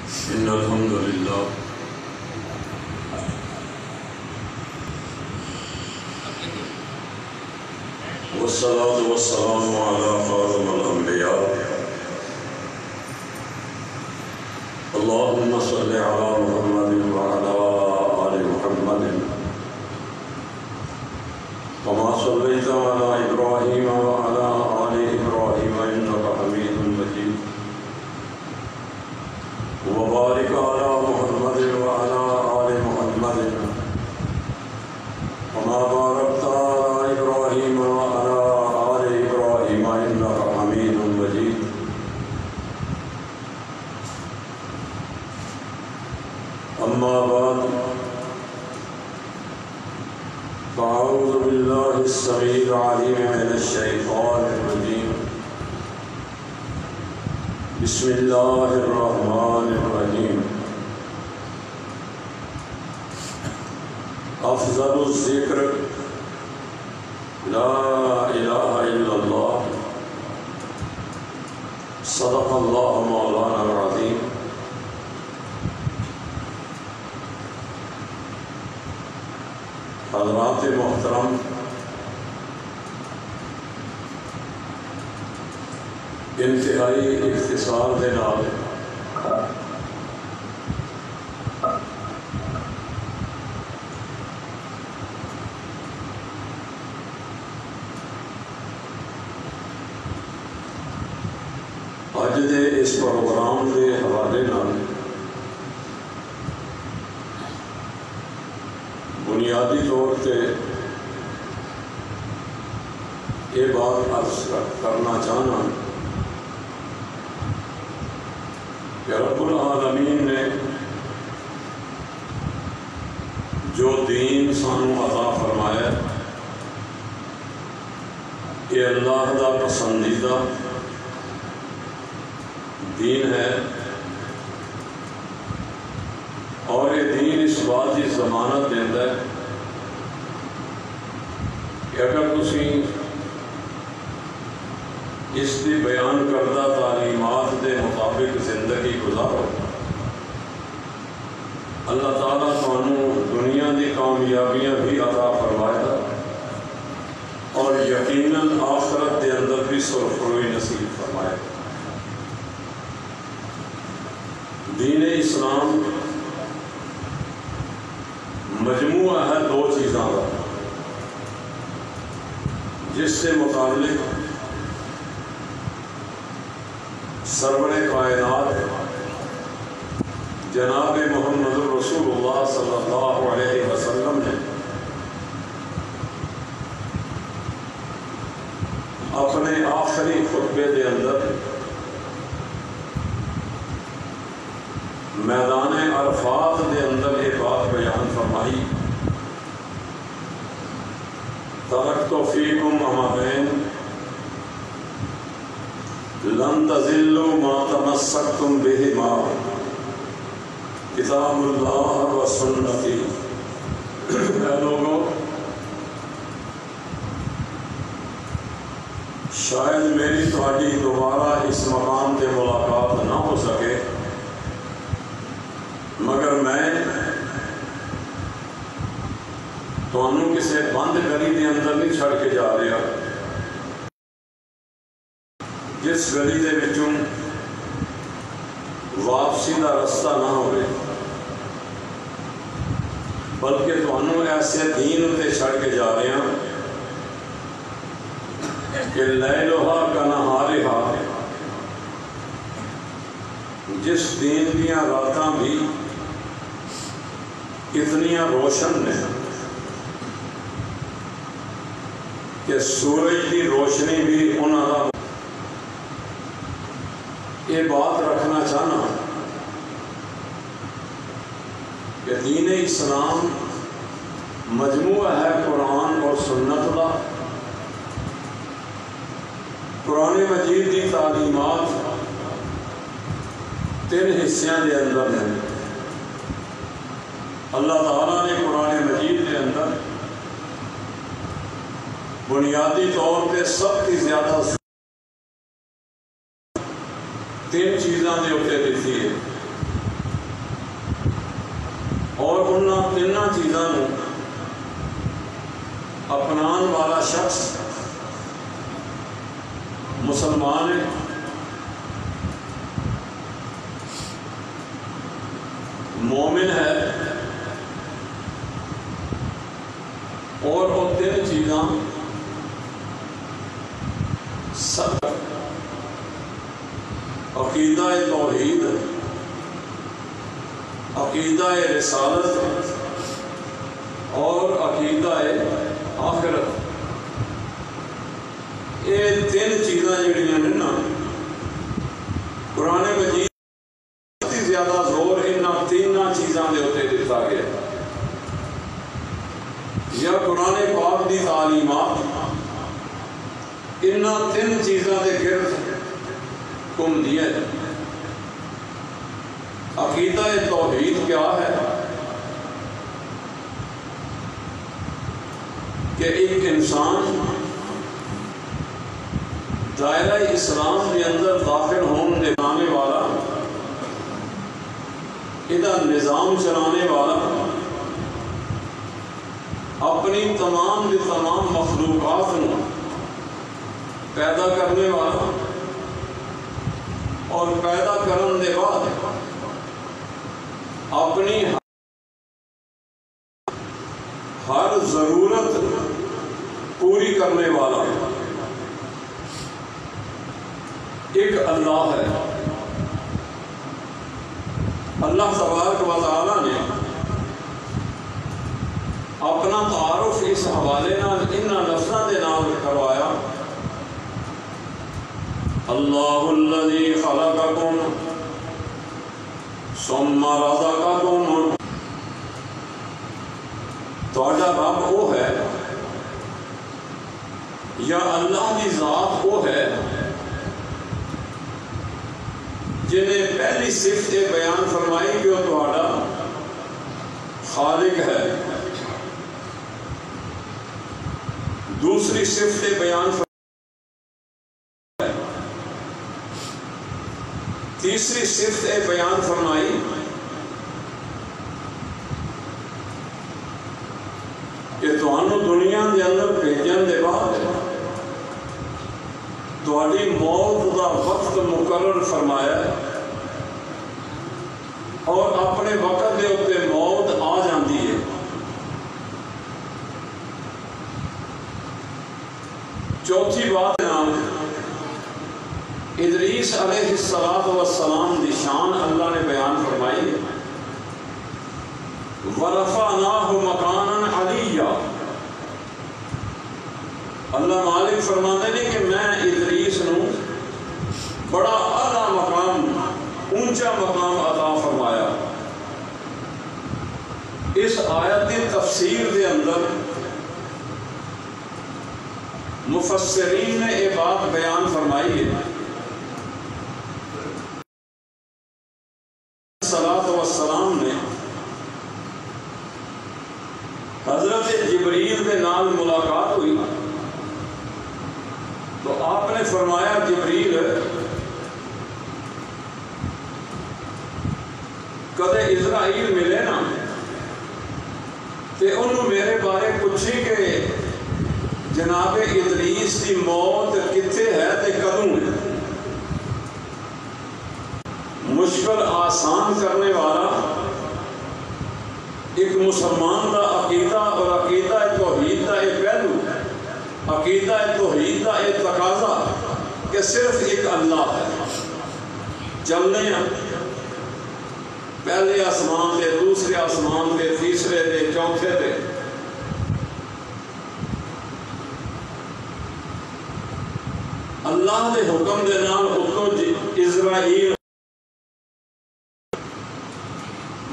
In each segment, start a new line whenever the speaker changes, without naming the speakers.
إن الحمد لله والصلاة والسلام على خاتم الأنبياء اللهم صل على محمد وعلى آل محمد كما صليت على إبراهيم وعلى آل إبراهيم إنك حميد مجيد وبارك على محمد وعلى آل محمد كما باركت على إبراهيم وعلى آل إبراهيم إنك حميد مجيد أما بعد فأعوذ بالله السميع العليم من الشيطان الرجيم بسم الله الرحمن الرحيم أفضل الذكر لا إله إلا الله صدق الله مولانا العظيم حضرات محترم، انتہائی اختصار دے نال اج دے اس پروگرام دے حوالے نال بنیادی طور پہ یہ بات عرض کرنا چاہنا کہ رب العالمین نے جو دین سانو عطا فرمایا یہ اللہ کا پسندیدہ دین ہے، اور یہ دین اس بات کی ضمانت دیتا ہے کہ اگر تسی اس کی بیان کردہ تعلیمات کے مطابق زندگی گزارو، اللہ تعالیٰ تمہیں دنیا کی کامیابیاں بھی عطا فرمائے گا اور یقیناً آخرت کے اندر بھی سرخروئی نصیب فرمائے گا۔ دین اسلام مجموعہ ہے دو چیزوں کا جس سے متعلق سرور کائنات جناب محمد رسول اللہ صلی اللہ علیہ وسلم نے اپنے آخری خطبے کے اندر میدان عرفات کے اندر یہ بات بیان فرمائی، ترکت فیکم امرین لن تضلوا ما تمسکتم بہما کتاب اللہ و سنتی۔ اے لوگوں، شاید میری تہاڈی دوبارہ اس مقام سے ملاقات نہ ہو سکے، مگر میں تمہیں کسی بند گلی کے اندر نہیں چھڑ کے جا رہا جس گلی کے وچوں واپسی کا رستہ نہ ہوئے، بلکہ تمہیں ایسے دین اتنے چھڑ کے جا رہا کہ لیلھا کنہارھا، جس دین دیاں راتاں بھی اتنیاں روشن نے کہ سورج کی روشنی بھی انہاں دا۔ یہ بات رکھنا چاہنا کہ دین اسلام مجموعہ ہے قرآن اور سنت کا۔ قرآن مجید کی تعلیمات تین حصوں کے اندر ہیں۔ اللہ تعالیٰ نے قرآن مجید کے اندر بنیادی طور پہ سب کی زیادہ تین چیزاں دے اتنے دیتی ہے۔ چیزوں اپنان والا شخص مسلمان ہے، مومن ہے، اور وہ تین چیزاں سب عقیدہ توحید، عقیدہ رسالت اور عقیدہ آخرت، یہ تین چیزاں جڑیاں نے نا قرآن مجید بہت ہی زیادہ زور انہاں تیناں چیزاں دے اتنے دیتا گیا، یا قرآن پاک دی تعلیمات انہاں تین چیزاں دے گرد گھوم دیا ہے۔ عقیدہ توحید کیا ہے کہ ایک انسان دائرہ اسلام کے اندر داخل ہونے بنانے والا، ادھر نظام چلانے والا، اپنی تمام کی تمام مخلوقات کو پیدا کرنے والا، اور پیدا کرنے کے بعد اپنی ہر ضرورت پوری کرنے والا ایک اللہ ہے۔ اللہ تبارک و تعالی نے اپنا تعارف اس حوالے نال انہاں لفظاں دے نال کروایا، اللہ الذی خلقکم ثم رزقکم، تہاڈا رب وہ ہے یا اللہ کی ذات وہ ہے جنہیں پہلی صفت بیان فرمائی کہ وہ تہاڈا خالق ہے، دوسری صفت بیان فرمائی، تیسری صفت بیان فرمائی کہ تہانوں دنیا کے اندر بھیجن کے بعد تہاڈی موت کا وقت مقرر فرمایا ہے، اور اپنے وقت کے اتنے موت آ جاتی ہے۔ چوتھی بات نام ادریس علیہ السلام دی شان اللہ نے بیان فرمائی ہے، وَرَفَعْنَاهُ مَكَانًا عَلِيًّا، اللہ مالک فرماتے ہیں کہ میں ادریس نو بڑا اعلیٰ مقام، اونچا مقام عطا فرمایا۔ اس آیت کی تفسیر دے اندر مفسرین نے یہ بات بیان فرمائی ہے، السلام نے حضرت جبریل کے نال ملاقات ہوئی تو آپ نے فرمایا جبریل کدے اسرائیل ملے نا تے انہوں میرے بارے پوچھی کہ جناب ادریس کی موت کتنے ہے تے کدوں ہے۔ مشکل آسان کرنے والا ایک مسلمان کا عقیدہ اور عقیدہ توحید کا ایک پہلو، عقیدہ توحید کا ایک تقاضا کہ صرف ایک اللہ ہے۔ چلنے ہیں پہلے آسمان دے، دوسرے آسمان دے، تیسرے دے، چوتھے دے، اللہ دے حکم دے نال اتوں اسرائیل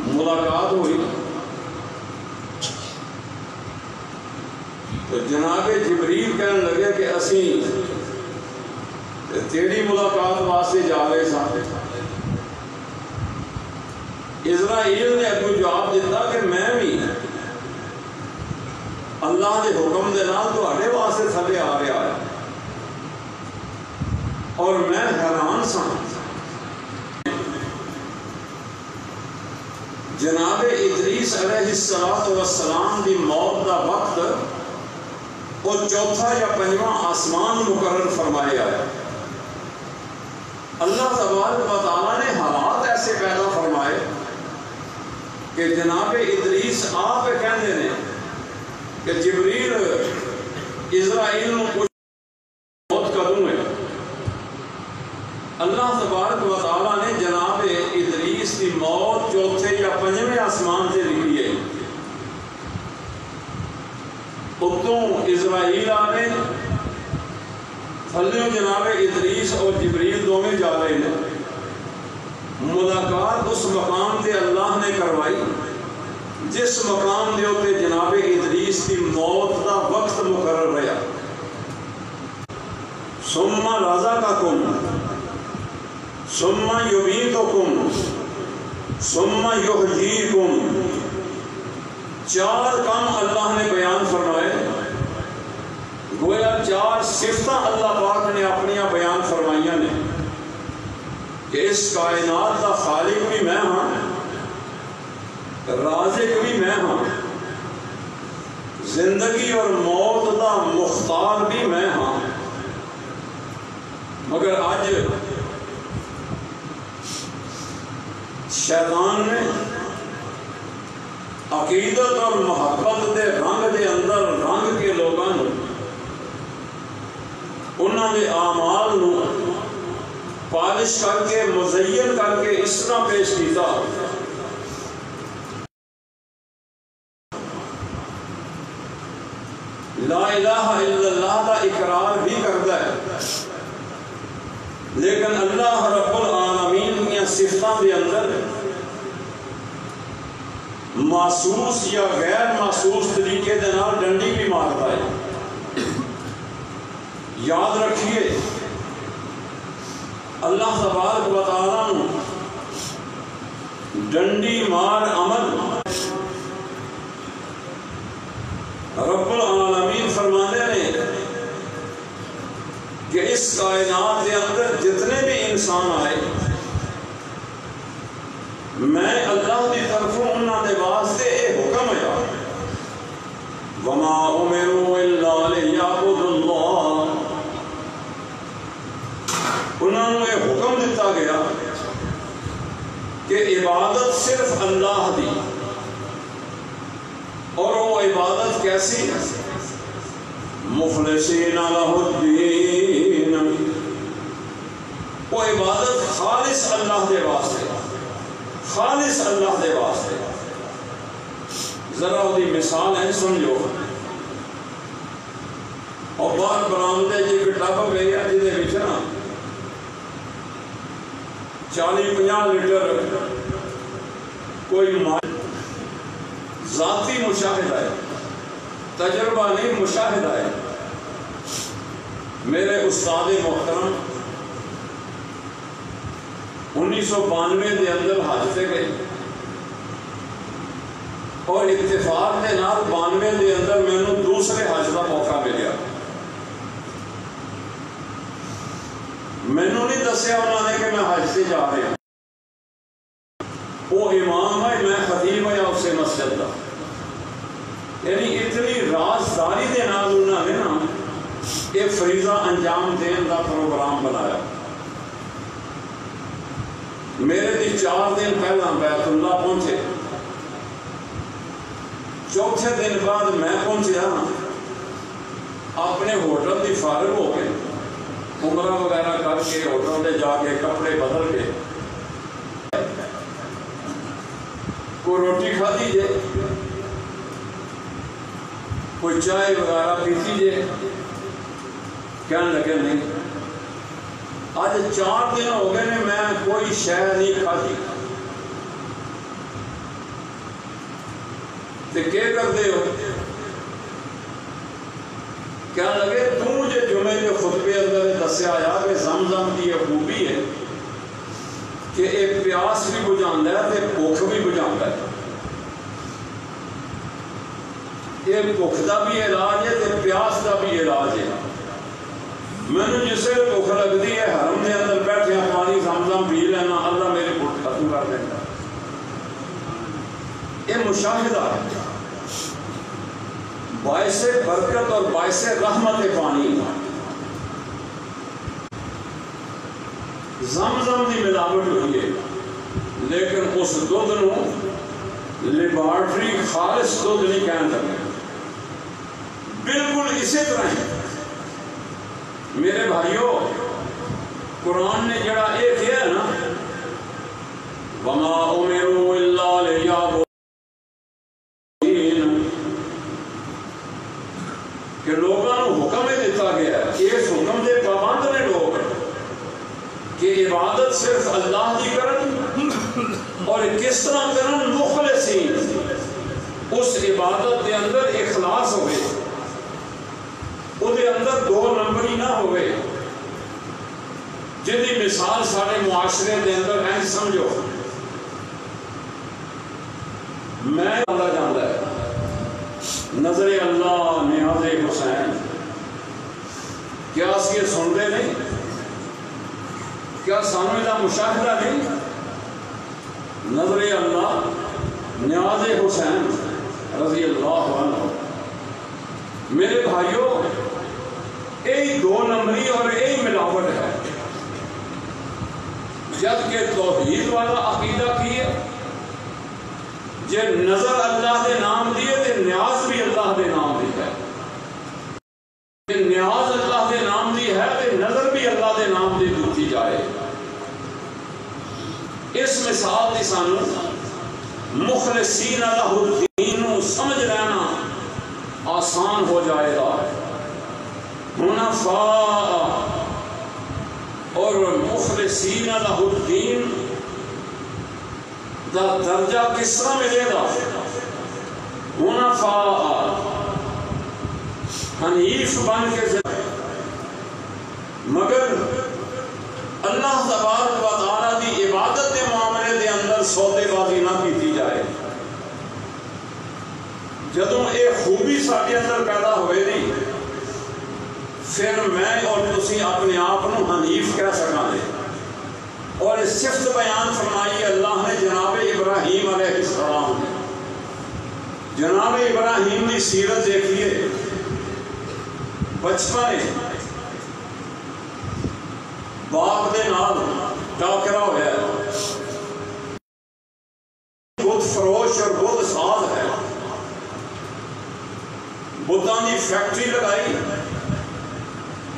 ملاقات ہوئی تو جناب جبریل کہنے لگے کہ اسی تیری ملاقات واسطے جا رہے ساتھ۔ اسرائیل نے اگو جواب دیتا کہ میں بھی اللہ کے حکم دے نال تہاڈے واسطے تھلے آ رہا ہے، اور میں حیران سا جناب ادریس علیہ السلام دی موت دا وقت وہ چوتھا یا پنجواں آسمان مقرر فرمایا ہے۔ اللہ تبارک و تعالیٰ نے حالات ایسے پیدا فرمائے کہ جناب ادریس آپ کہندے نے کہ جبریل اسرائیل نو پوچھ موت کدوں ہے۔ اللہ تبارک و تعالیٰ نے جناب ادریس کی موت چوتھے یا پنجویں آسمان سے لکھی ہے۔ اتوں اسرائیل آنے تھلیوں جناب ادریس اور جبریل دونوں جا رہے ہیں۔ ملاقات اس مقام سے اللہ نے کروائی جس مقام دے اوتے جناب ادریس کی موت دا وقت مقرر رہا۔ ثم رزقکم ثم یمیتکم ثم یحییکم، چار کام اللہ نے بیان فرمائے۔ گویا چار صفتاں اللہ پاک نے اپنی بیان فرمائیاں نے کہ اس کائنات کا خالق بھی میں ہاں، رازق بھی میں ہاں، زندگی اور موت کا مختار بھی میں ہاں۔ مگر آج شیطان نے عقیدت اور محبت دے رنگ دے اندر رنگ کے لوگوں انہاں دے اعمال نو پالش کر کے مزین کر کے اس طرح پیش کیتا لا الہ الا اللہ دا اقرار بھی کرتا ہے، لیکن اللہ رب العالمین کی صفتاں دے اندر محسوس یا غیر محسوس طریقے دے نال ڈنڈی بھی مارتا ہے۔ یاد رکھیے اللہ تبارک و تعالیٰ نے ڈنڈی مار عمل رب العالمین فرمانے نے کہ اس کائنات کے اندر جتنے بھی انسان آئے میں اللہ کی طرفوں انہوں نے واسطے یہ حکم ہے وما امروا الا ليعبدوا اللہ، انہوں نے یہ حکم دیتا گیا کہ عبادت صرف اللہ دی، اور وہ عبادت کیسی ہے؟ مخلصین لہ الدین، وہ عبادت خالص اللہ دے واسطے، خالص اللہ دے واسطے۔ ذرا وہ مثال ہے سمجھو، اور باہر برآمدے جی ایک ٹب پہ گیا جہد نا 40-50 لیٹر کوئی ذاتی مشاہدہ ہے، تجربہ نہیں مشاہدہ ہے۔ میرے استاد محترم 1992 دے اندر حج سے گئے، اور اتفاق کے نال 92 دے اندر مینوں دوسرے حج کا موقع ملیا۔ مینوں نہیں دسیا انہوں نے کہ میں حج سے جا رہا ہوں، وہ امام ہے میں خطیب ہے اسے مسجد کا، یعنی اتنی رازداری دے نال انہوں نے نا یہ فریضہ انجام دین کا پروگرام بنایا۔ میرے دی 4 دن پہلا بیت اللہ پہنچے، چوتھے دن بعد میں پہنچیا اپنے ہوٹل دی فارغ ہو کے عمرہ وغیرہ کر کے ہوٹل دے جا کے کپڑے بدل کے کوئی روٹی کھادی جے، کوئی چائے وغیرہ پیتی جے، کہنے لگے نہیں آج 4 دن ہو گئے نے میں کوئی شے نہیں کھادی۔ تے کیا کرتے ہو؟ کہنے لگے تو مجھے جمعے کے خطبے اندر دسیا آیا کہ زمزم کی یہ خوبی ہے کہ ایک پیاس بھی بجھاندا ہے تے بھوک بھی بجھاندا ہے، یہ بھوک دا بھی علاج ہے تے پیاس دا بھی علاج ہے۔ مینوں جسے بھوک لگتی ہے حرم کے اندر بیٹھے پانی زمزم پی لینا، اللہ میری بھوک ختم کر دینا۔ یہ مشاہدہ ہے، باعث برکت اور باعث رحمت پانی، زمزم کی ملاوٹ ہوئی ہے، لیکن اس دودھ نو لیبارٹری خالص دودھ نہیں کہہ سکتے۔ بالکل اسی طرح ہے میرے بھائیوں، قرآن نے جڑا یہ کیا ہے نا، وَمَا أُمِرُوا إِلَّا لِيَعْبُدُوا، کہ لوگوں کو حکم ہی دیتا گیا ہے، اس حکم دے پابند نے لوگ کہ عبادت صرف اللہ کی کرن، اور کس طرح کرن؟ مخلصین، اس عبادت دے اندر اخلاص ہوئے، وہ دے اندر دو نمبری نہ ہوئے، جن کی مثال سارے معاشرے دے اندر ہے۔ سمجھو، میں اللہ جانتا ہے نظر اللہ نیاز حسین، کیا اس یہ سنتے نہیں؟ کیا سانوے کا مشاہدہ نہیں؟ نظر اللہ نیاز حسین رضی اللہ عنہ۔ میرے بھائیوں، یہی دو نمبری اور یہی ملاوٹ ہے، جبکہ توحید والا عقیدہ کیے جے نظر اللہ دے نام دیے تے نیاز بھی اللہ دے نام دی ہے، کہ نیاز اللہ دے نام دی ہے تے نظر بھی اللہ دے نام دی دیتی جائے۔ اس مثال دی سانو مخلصین اللہ الدین سمجھ لینا آسان ہو جائے گا۔ حنفاء اور مخلصین اللہ الدین دا درجہ کس طرح ملے گا؟ حنفاء، حنیف بن کے، مگر اللہ تبارک و تعالیٰ دی عبادت کے معاملے دے اندر سودے بازی نہ کی جائے۔ جدوں یہ خوبی سارے اندر پیدا ہوئے نہیں، پھر میں اور تسی اپنے آپ کو حنیف کہہ سکاں گے۔ اور اس صفت بیان فرمائی اللہ نے جناب ابراہیم علیہ السلام نے۔ جناب ابراہیم کی سیرت دیکھیے، بچپن باپ دے نال ٹاکرا ہوا ہے، بت فروش اور بت ساز ہے، بتان کی فیکٹری لگائی،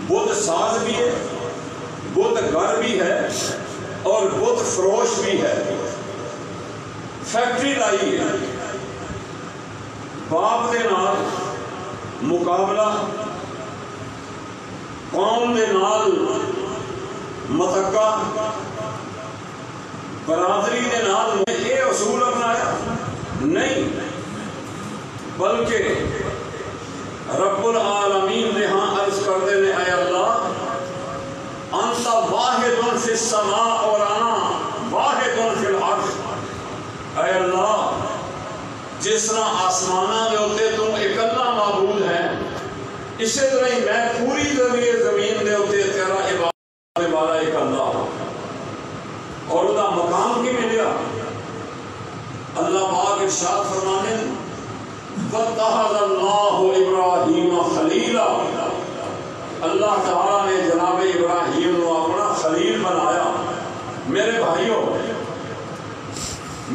بت ساز بھی ہے، بت گھر بھی ہے اور بت فروش بھی ہے، فیکٹری لائی ہے۔ باپ دے نال مقابلہ، قوم دے نال متقا، برادری دے نال یہ اصول اپنایا نہیں، بلکہ رب العالمین نے ہاں عرض کر دے نے، اے اللہ انت واحد فی السماء اور انا واحد فی الارض۔ اے اللہ، جس طرح آسمانہ دے ہوتے تم اکلا معبود ہے، اسی طرح ہی میں پوری زمین دے ہوتے تیرا عبادت والا ایک اللہ۔ اور وہ مقام کی ملیا، اللہ پاک ارشاد فرمانے وَاتَّخَذَ اللَّهُ إِبْرَاهِيمَ خَلِيلًا، اللہ تعالیٰ نے جناب ابراہیم کو اپنا خلیل بنایا۔ میرے بھائیوں،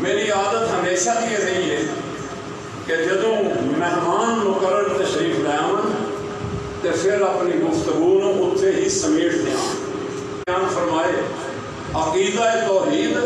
میری عادت ہمیشہ یہ رہی ہے کہ جدوں مہمان مقرر تشریف لے آون تے پھر اپنی گفتگو اتنے ہی سمیٹ دیا۔ بیان فرمائے عقیدہ توحید